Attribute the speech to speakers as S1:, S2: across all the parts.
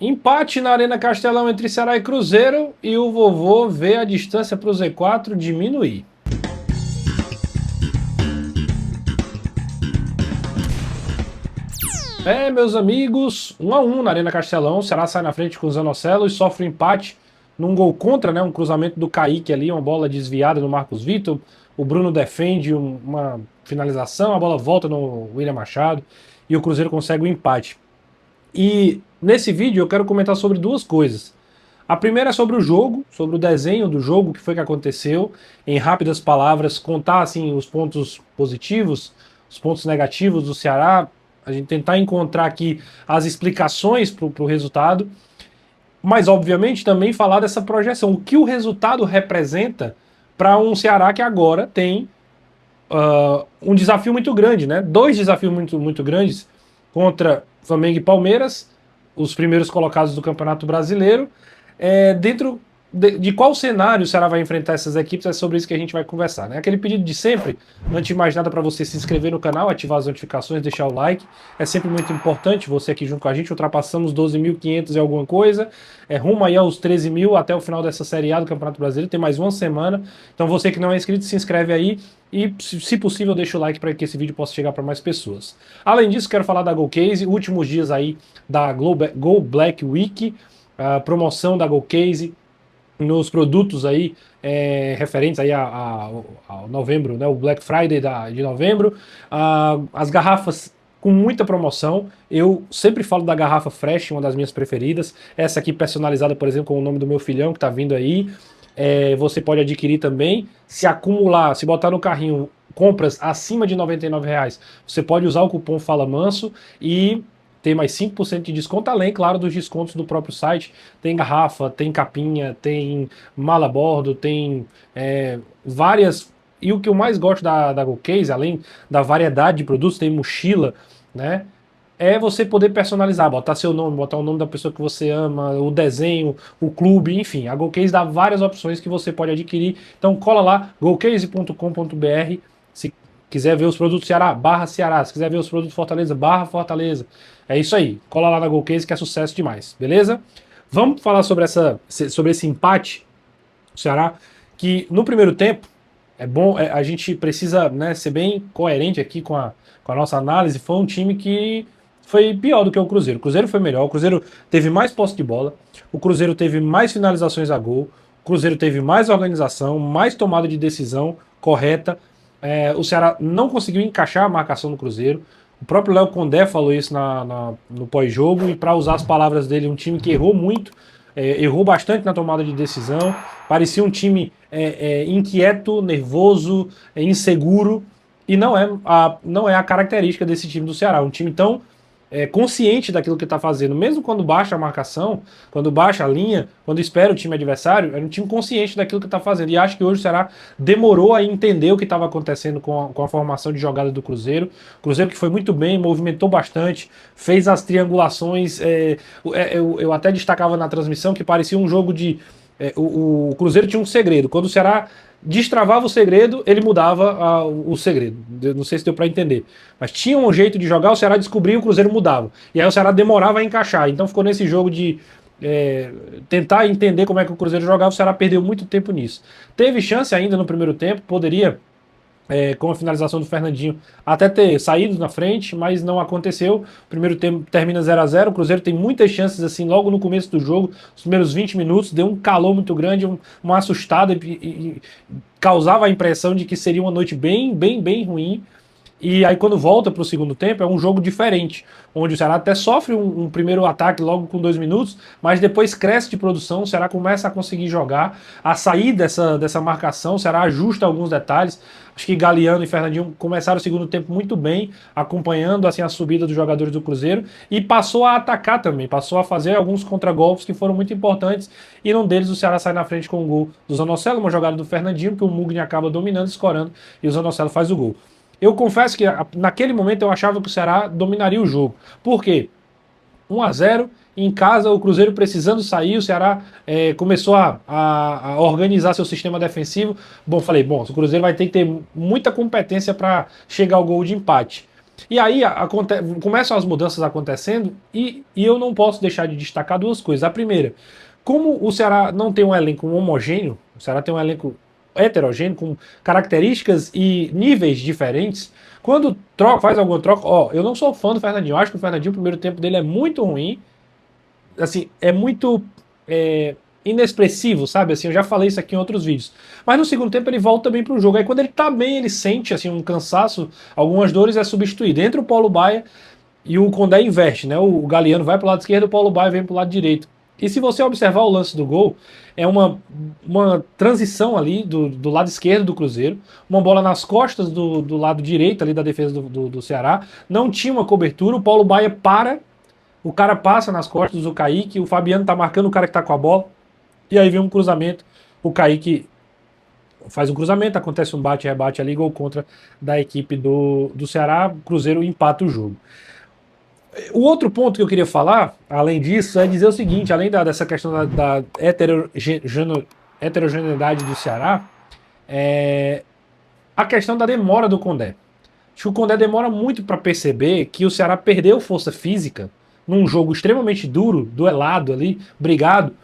S1: Empate na Arena Castelão entre Ceará e Cruzeiro e o vovô vê a distância para o Z4 diminuir. Meus amigos, 1-1 na Arena Castelão, o Ceará sai na frente com o Zanocelo e sofre um empate num gol contra, né, um cruzamento do Kaique ali, uma bola desviada no Marcos Vitor, o Bruno defende uma finalização, a bola volta no William Machado e o Cruzeiro consegue o empate. E nesse vídeo eu quero comentar sobre duas coisas. A primeira é sobre o jogo, sobre o desenho do jogo, o que foi que aconteceu, em rápidas palavras, contar assim os pontos positivos, os pontos negativos do Ceará, a gente tentar encontrar aqui as explicações para o resultado, mas obviamente também falar dessa projeção, o que o resultado representa para um Ceará que agora tem um desafio muito grande, né? Dois desafios muito grandes contra Flamengo e Palmeiras, os primeiros colocados do Campeonato Brasileiro. Dentro de qual cenário o Ceará vai enfrentar essas equipes, é sobre isso que a gente vai conversar, né? Aquele pedido de sempre, antes de mais nada, para você se inscrever no canal, ativar as notificações, deixar o like, é sempre muito importante, você aqui junto com a gente, ultrapassamos 12.500 e alguma coisa, rumo aí aos 13 mil até o final dessa Série A do Campeonato Brasileiro, tem mais uma semana, então você que não é inscrito, se inscreve aí e, se possível, deixa o like para que esse vídeo possa chegar para mais pessoas. Além disso, quero falar da GoCase, últimos dias aí da Go Black Week, a promoção da GoCase, nos produtos aí referentes aí ao novembro, né, o Black Friday de novembro, as garrafas com muita promoção. Eu sempre falo da garrafa Fresh, uma das minhas preferidas, essa aqui personalizada, por exemplo, com o nome do meu filhão que tá vindo aí, você pode adquirir também, se acumular, se botar no carrinho compras acima de R$ 99, você pode usar o cupom Fala Manso e tem mais 5% de desconto, além, claro, dos descontos do próprio site. Tem garrafa, tem capinha, tem mala a bordo, tem várias... E o que eu mais gosto da GoCase, além da variedade de produtos, tem mochila, né? É você poder personalizar, botar seu nome, botar o nome da pessoa que você ama, o desenho, o clube, enfim. A GoCase dá várias opções que você pode adquirir. Então cola lá, gocase.com.br. Se quiser ver os produtos Ceará, barra Ceará. Se quiser ver os produtos Fortaleza, barra Fortaleza. É isso aí, cola lá na GoCase que é sucesso demais, beleza? Vamos falar sobre esse empate do Ceará, que no primeiro tempo, é bom, a gente precisa, né, ser bem coerente aqui com a nossa análise. Foi um time que foi pior do que o Cruzeiro. O Cruzeiro foi melhor, o Cruzeiro teve mais posse de bola, o Cruzeiro teve mais finalizações a gol, o Cruzeiro teve mais organização, mais tomada de decisão correta. O Ceará não conseguiu encaixar a marcação no Cruzeiro. O próprio Léo Condé falou isso no pós-jogo, e para usar as palavras dele, um time que errou muito, errou bastante na tomada de decisão, parecia um time inquieto, nervoso, inseguro, e não é a característica desse time do Ceará, um time tão consciente daquilo que está fazendo, mesmo quando baixa a marcação, quando baixa a linha, quando espera o time adversário, é um time consciente daquilo que está fazendo, e acho que hoje o Ceará demorou a entender o que estava acontecendo com a formação de jogada do Cruzeiro. O Cruzeiro que foi muito bem, movimentou bastante, fez as triangulações, eu até destacava na transmissão que parecia um jogo de... o Cruzeiro tinha um segredo, quando o Ceará destravava o segredo, ele mudava o segredo. Não sei se deu para entender. Mas tinha um jeito de jogar, o Ceará descobria e o Cruzeiro mudava. E aí o Ceará demorava a encaixar. Então ficou nesse jogo de tentar entender como é que o Cruzeiro jogava, o Ceará perdeu muito tempo nisso. Teve chance ainda no primeiro tempo, poderia... com a finalização do Fernandinho, até ter saído na frente, mas não aconteceu. O primeiro tempo termina 0-0, o Cruzeiro tem muitas chances assim logo no começo do jogo, os primeiros 20 minutos, deu um calor muito grande, uma assustada, e causava a impressão de que seria uma noite bem ruim. E aí quando volta para o segundo tempo é um jogo diferente, onde o Ceará até sofre um primeiro ataque logo com 2 minutos, mas depois cresce de produção, o Ceará começa a conseguir jogar, a sair dessa marcação, o Ceará ajusta alguns detalhes. Acho que Galeano e Fernandinho começaram o segundo tempo muito bem, acompanhando assim a subida dos jogadores do Cruzeiro, e passou a atacar também, passou a fazer alguns contragolpes que foram muito importantes, e num deles o Ceará sai na frente com o gol do Zanocelo, uma jogada do Fernandinho, que o Mugni acaba dominando, escorando, e o Zanocelo faz o gol. Eu confesso que naquele momento eu achava que o Ceará dominaria o jogo. Por quê? 1-0, em casa, o Cruzeiro precisando sair, o Ceará começou a organizar seu sistema defensivo. Bom, falei, o Cruzeiro vai ter que ter muita competência para chegar ao gol de empate. E aí começam as mudanças acontecendo e eu não posso deixar de destacar duas coisas. A primeira, como o Ceará não tem um elenco homogêneo, o Ceará tem um elenco heterogêneo, com características e níveis diferentes, quando faz alguma troca, ó, eu não sou fã do Fernandinho, eu acho que o Fernandinho, o primeiro tempo dele é muito ruim, assim, é muito inexpressivo, sabe? Assim, eu já falei isso aqui em outros vídeos. Mas no segundo tempo ele volta bem pro jogo. Aí quando ele tá bem, ele sente assim um cansaço, algumas dores, é substituído. Entra o Paulo Baia e o Condé inverte, né? O Galeano vai pro lado esquerdo, o Paulo Baia vem pro lado direito. E se você observar o lance do gol, é uma transição ali do lado esquerdo do Cruzeiro, uma bola nas costas do lado direito ali da defesa do Ceará, não tinha uma cobertura, o Paulo Baia para, o cara passa nas costas do Kaique, o Fabiano tá marcando o cara que tá com a bola, e aí vem um cruzamento, o Kaique faz um cruzamento, acontece um bate-rebate ali, gol contra da equipe do Ceará, o Cruzeiro empata o jogo. O outro ponto que eu queria falar, além disso, é dizer o seguinte, além dessa questão da heterogeneidade do Ceará, a questão da demora do Condé. Acho que o Condé demora muito para perceber que o Ceará perdeu força física num jogo extremamente duro, duelado ali, brigado,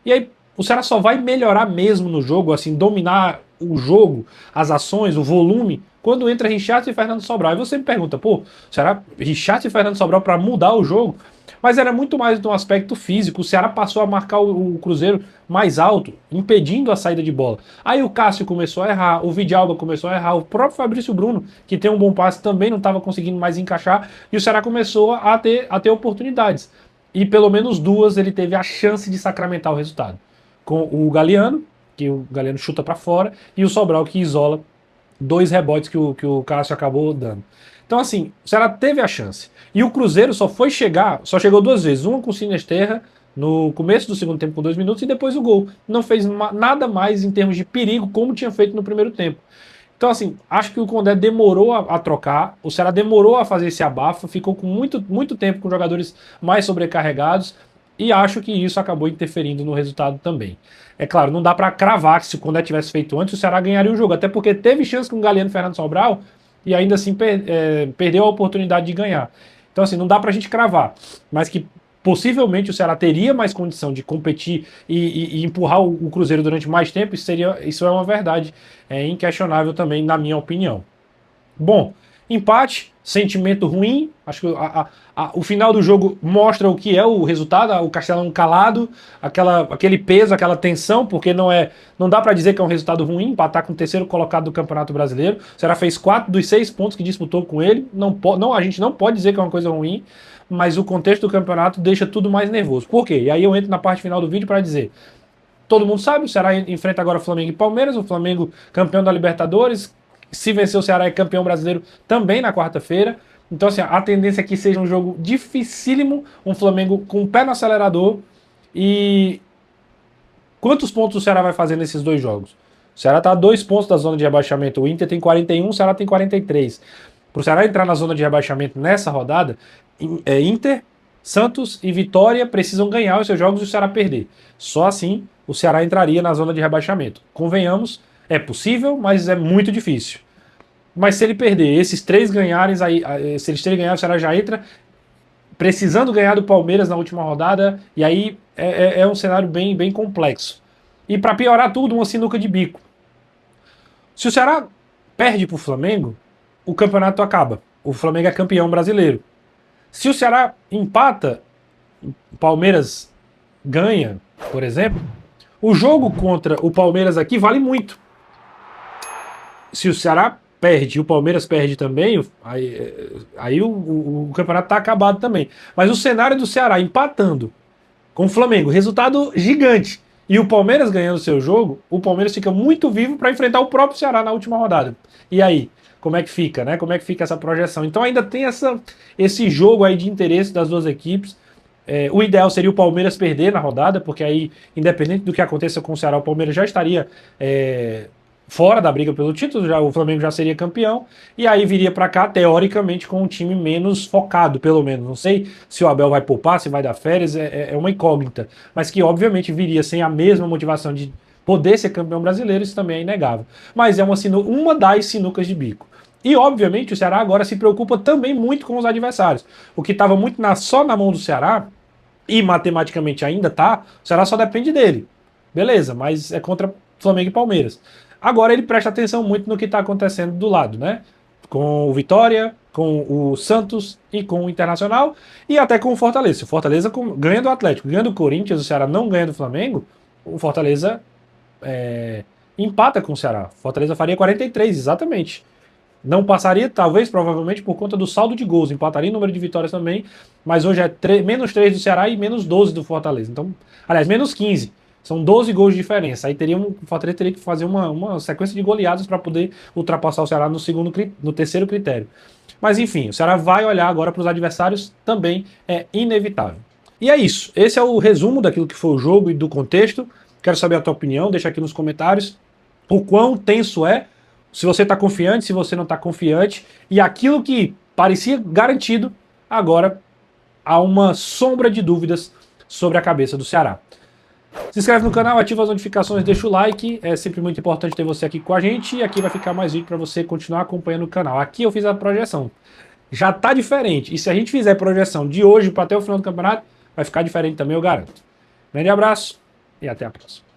S1: e aí o Ceará só vai melhorar mesmo no jogo, assim, dominar o jogo, as ações, o volume, quando entra Richard e Fernando Sobral. E você me pergunta, pô, será Richard e Fernando Sobral para mudar o jogo? Mas era muito mais do aspecto físico. O Ceará passou a marcar o Cruzeiro mais alto, impedindo a saída de bola. Aí o Cássio começou a errar, o Vidalba começou a errar, o próprio Fabrício Bruno, que tem um bom passe, também não estava conseguindo mais encaixar, e o Ceará começou a ter oportunidades. E pelo menos duas ele teve a chance de sacramentar o resultado. Com o Galeano, que o Galeano chuta para fora, e o Sobral que isola dois rebotes que o Cássio acabou dando. Então, assim, o Ceará teve a chance. E o Cruzeiro só chegou duas vezes. Uma com o Sinisterra no começo do segundo tempo com 2 minutos e depois o gol. Não fez nada mais em termos de perigo como tinha feito no primeiro tempo. Então, assim, acho que o Condé demorou a trocar, o Ceará demorou a fazer esse abafo, ficou com muito tempo com jogadores mais sobrecarregados e acho que isso acabou interferindo no resultado também. É claro, não dá para cravar que se o Condé tivesse feito antes, o Ceará ganharia o jogo, até porque teve chance com o Galeano e Fernando Sobral e ainda assim perdeu a oportunidade de ganhar. Então, assim, não dá pra gente cravar, mas que possivelmente o Ceará teria mais condição de competir e empurrar o Cruzeiro durante mais tempo, isso é uma verdade inquestionável também, na minha opinião. Bom, empate, sentimento ruim, acho que o final do jogo mostra o que é o resultado, o Castelão calado, aquele peso, aquela tensão, porque não dá para dizer que é um resultado ruim, empatar com o terceiro colocado do Campeonato Brasileiro. O Ceará fez 4 dos 6 pontos que disputou com ele, a gente não pode dizer que é uma coisa ruim, mas o contexto do campeonato deixa tudo mais nervoso. Por quê? E aí eu entro na parte final do vídeo para dizer, todo mundo sabe, o Ceará enfrenta agora Flamengo e Palmeiras, o Flamengo campeão da Libertadores, se vencer o Ceará é campeão brasileiro também na quarta-feira. Então, assim, a tendência é que seja um jogo dificílimo, um Flamengo com o pé no acelerador. E quantos pontos o Ceará vai fazer nesses dois jogos? O Ceará está a 2 pontos da zona de rebaixamento, o Inter tem 41, o Ceará tem 43. Para o Ceará entrar na zona de rebaixamento nessa rodada, Inter, Santos e Vitória precisam ganhar os seus jogos e o Ceará perder. Só assim o Ceará entraria na zona de rebaixamento. Convenhamos, é possível, mas é muito difícil. Mas se ele perder, esses três ganharem, se eles terem ganhado, o Ceará já entra precisando ganhar do Palmeiras na última rodada, e aí é um cenário bem complexo. E para piorar tudo, uma sinuca de bico. Se o Ceará perde para o Flamengo, o campeonato acaba. O Flamengo é campeão brasileiro. Se o Ceará empata, o Palmeiras ganha, por exemplo, o jogo contra o Palmeiras aqui vale muito. Se o Ceará perde e o Palmeiras perde também, aí o campeonato está acabado também. Mas o cenário do Ceará empatando com o Flamengo, resultado gigante, e o Palmeiras ganhando o seu jogo, o Palmeiras fica muito vivo para enfrentar o próprio Ceará na última rodada. E aí? Como é que fica, né? Como é que fica essa projeção? Então ainda tem esse jogo aí de interesse das duas equipes. O ideal seria o Palmeiras perder na rodada, porque aí, independente do que aconteça com o Ceará, o Palmeiras já estaria fora da briga pelo título, o Flamengo já seria campeão, e aí viria para cá, teoricamente, com um time menos focado, pelo menos. Não sei se o Abel vai poupar, se vai dar férias, é uma incógnita, mas que obviamente viria sem a mesma motivação de poder ser campeão brasileiro, isso também é inegável. Mas é uma das sinucas de bico. E, obviamente, o Ceará agora se preocupa também muito com os adversários. O que estava muito só na mão do Ceará, e matematicamente ainda tá, o Ceará só depende dele. Beleza, mas é contra Flamengo e Palmeiras. Agora ele presta atenção muito no que está acontecendo do lado, né? Com o Vitória, com o Santos e com o Internacional e até com o Fortaleza. Se o Fortaleza ganha do Atlético, ganha do Corinthians, o Ceará não ganha do Flamengo, o Fortaleza empata com o Ceará. Fortaleza faria 43, exatamente. Não passaria, talvez, provavelmente, por conta do saldo de gols. Empataria o número de vitórias também, mas hoje é menos 3 do Ceará e menos 12 do Fortaleza. Então, aliás, menos 15. São 12 gols de diferença. Aí o Fortaleza teria que fazer uma sequência de goleadas para poder ultrapassar o Ceará no terceiro critério. Mas enfim, o Ceará vai olhar agora para os adversários, também é inevitável. E é isso. Esse é o resumo daquilo que foi o jogo e do contexto. Quero saber a tua opinião, deixa aqui nos comentários o quão tenso é, se você está confiante, se você não está confiante, e aquilo que parecia garantido, agora há uma sombra de dúvidas sobre a cabeça do Ceará. Se inscreve no canal, ativa as notificações, deixa o like, é sempre muito importante ter você aqui com a gente, e aqui vai ficar mais vídeo para você continuar acompanhando o canal. Aqui eu fiz a projeção, já está diferente, e se a gente fizer projeção de hoje para até o final do campeonato, vai ficar diferente também, eu garanto. Grande abraço e até a próxima.